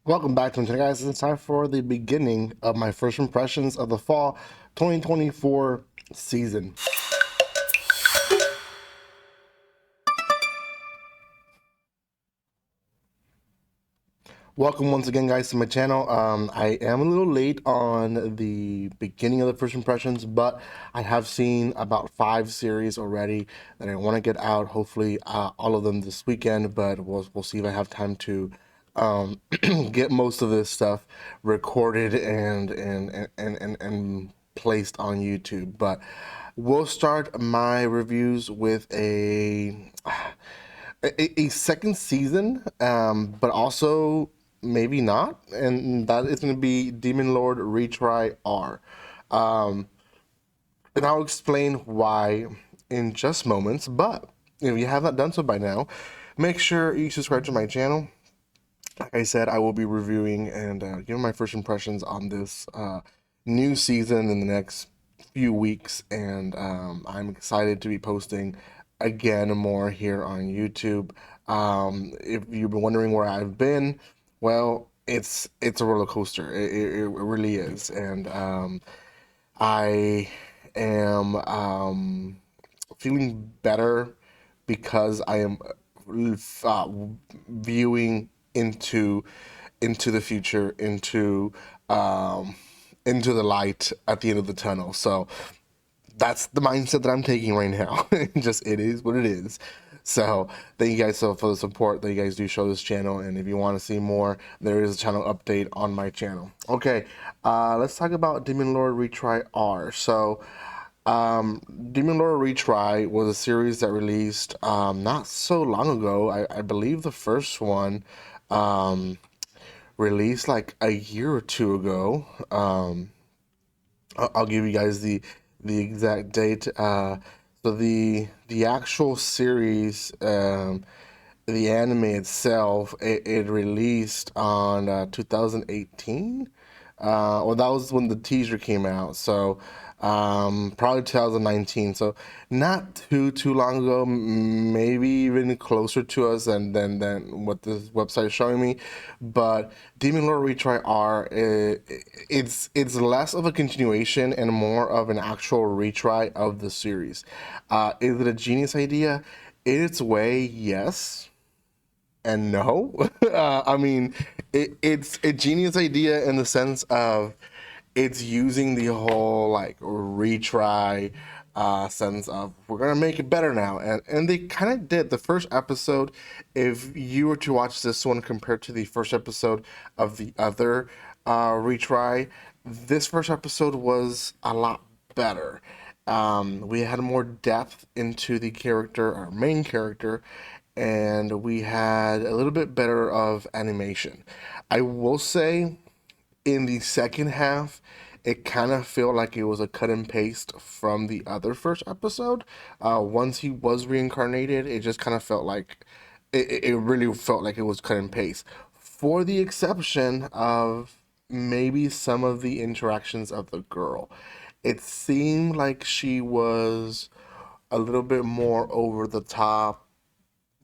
Welcome back to my channel, guys. It's time for the beginning of my first impressions of the fall 2024 season. Welcome once again, guys, to my channel. I am a little late on the beginning of the first impressions, but I have seen about 5 series already that I want to get out. Hopefully, all of them this weekend, but we'll see if I have time to get most of this stuff recorded and placed on YouTube. But we'll start my reviews with a second season, but also maybe not, and that is going to be Demon Lord Retry R. Um, and I'll explain why in just moments. But if you have not done so by now, make sure you subscribe to my channel. Like I said, I will be reviewing and giving my first impressions on this new season in the next few weeks, and I'm excited to be posting again more here on YouTube. If you've been wondering where I've been, well, it's a roller coaster. It really is, and I am feeling better because I am uh, viewing into the future, um, into the light at the end of the tunnel. So that's the mindset that I'm taking right now. Just it is what it is. So thank you guys so for the support that you guys do show this channel, and if you want to see more, there is a channel update on my channel. Okay, let's talk about Demon Lord Retry R. So Demon Lord Retry was a series that released not so long ago. I believe the first one um, released like a year or two ago. I'll give you guys the exact date. So the actual series, the anime itself, it released on 2018. Well, that was when the teaser came out. So probably 2019. So not too long ago. Maybe even closer to us than what this website is showing me. But Demon Lord Retry R, it's less of a continuation and more of an actual retry of the series. Is it a genius idea? In its way, yes and no. I mean, it's a genius idea in the sense of it's using the whole like retry sense of we're gonna make it better now, and they kind of did. The first episode, if you were to watch this one compared to the first episode of the other retry, this first episode was a lot better. We had more depth into the character, our main character, and we had a little bit better of animation. I will say in the second half, it kind of felt like it was a cut and paste from the other first episode. Once he was reincarnated, it just kind of felt like it really felt like it was cut and paste, for the exception of maybe some of the interactions of the girl. It seemed like she was a little bit more over the top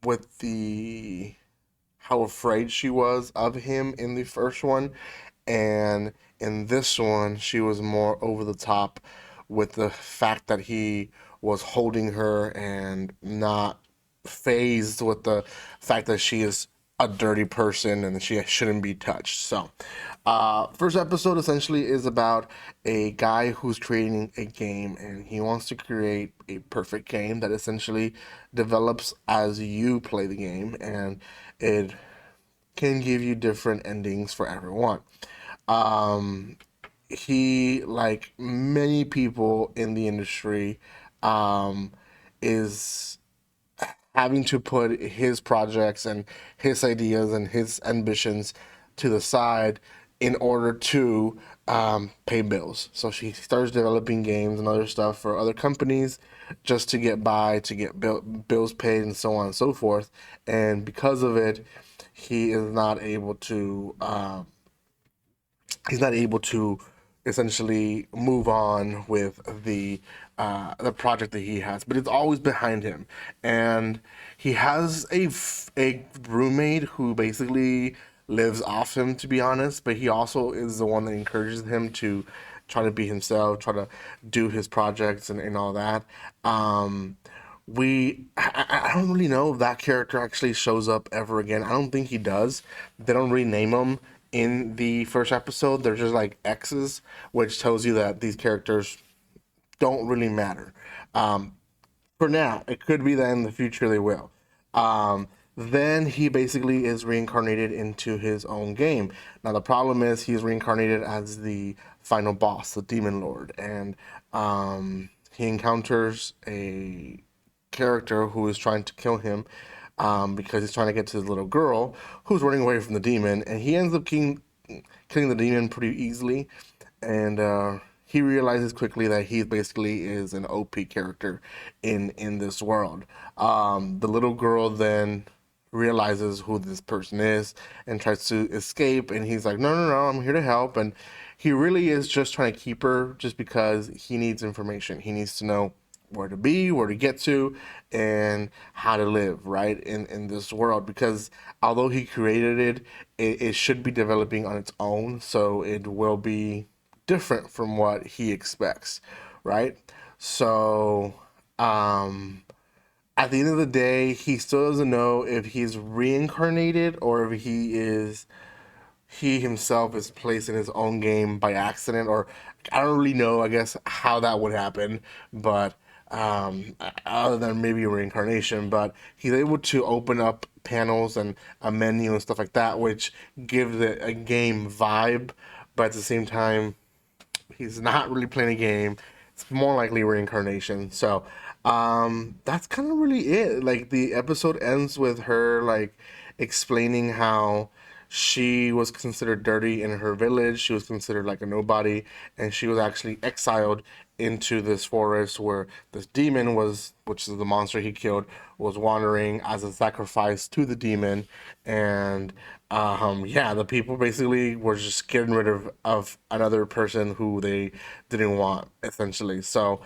with the how afraid she was of him in the first one, and in this one she was more over the top with the fact that he was holding her and not phased with the fact that she is a dirty person and she shouldn't be touched. So, first episode essentially is about a guy who's creating a game, and he wants to create a perfect game that essentially develops as you play the game, and it can give you different endings for everyone. Um, he, like many people in the industry, um, is having to put his projects and his ideas and his ambitions to the side in order to pay bills. So she starts developing games and other stuff for other companies just to get by, to get bills paid, and so on and so forth. And because of it, he is not able to. He's not able to essentially move on with the project that he has, but it's always behind him. And he has a roommate who basically lives off him, to be honest. But he also is the one that encourages him to try to be himself, try to do his projects and all that. Um, I don't really know if that character actually shows up ever again. I don't think he does. They don't rename him in the first episode. They're just like X's, which tells you that these characters don't really matter. Um, for now, it could be that in the future they will. Um, then he basically is reincarnated into his own game. Now the problem is he's reincarnated as the final boss, the Demon Lord, and he encounters a character who is trying to kill him because he's trying to get to his little girl who's running away from the demon, and he ends up killing the demon pretty easily, and he realizes quickly that he basically is an OP character in this world. The little girl then realizes who this person is and tries to escape, and he's like, no, no, no, I'm here to help. And he really is just trying to keep her just because he needs information. He needs to know where to be, where to get to, and how to live, right, in this world. Because although he created it should be developing on its own, so it will be different from what he expects, right? So, at the end of the day, he still doesn't know if he's reincarnated or if he himself is placed in his own game by accident, or I don't really know, I guess, how that would happen, but other than maybe reincarnation, but he's able to open up panels and a menu and stuff like that, which gives it a game vibe, but at the same time, he's not really playing a game. It's more likely reincarnation. So, that's kind of really it. Like the episode ends with her like explaining how she was considered dirty in her village. She was considered like a nobody, and she was actually exiled into this forest where this demon was, which is the monster he killed, was wandering as a sacrifice to the demon. And yeah, the people basically were just getting rid of another person who they didn't want, essentially. So,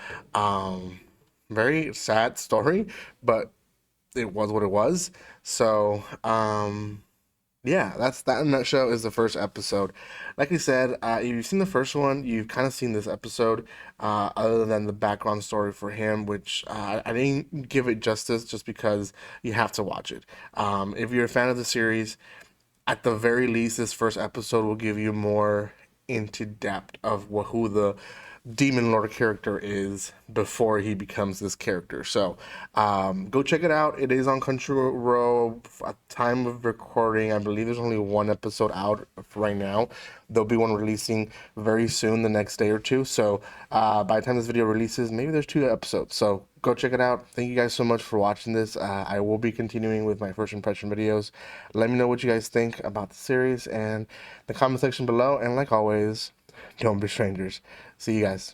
very sad story, but it was what it was. So, yeah, that's that in a nutshell is the first episode. Like I said, if you've seen the first one, you've kind of seen this episode, other than the background story for him, which I didn't give it justice just because you have to watch it. If you're a fan of the series, at the very least, this first episode will give you more into depth of who the Demon Lord character is before he becomes this character. So go check it out. It is on Crunchyroll at time of recording. I believe there's only one episode out right now. There'll be one releasing very soon, the next day or two. So by the time this video releases, maybe there's two episodes. So go check it out. Thank you guys so much for watching this. I will be continuing with my first impression videos. Let me know what you guys think about the series and the comment section below. And like always, don't be strangers. See you guys.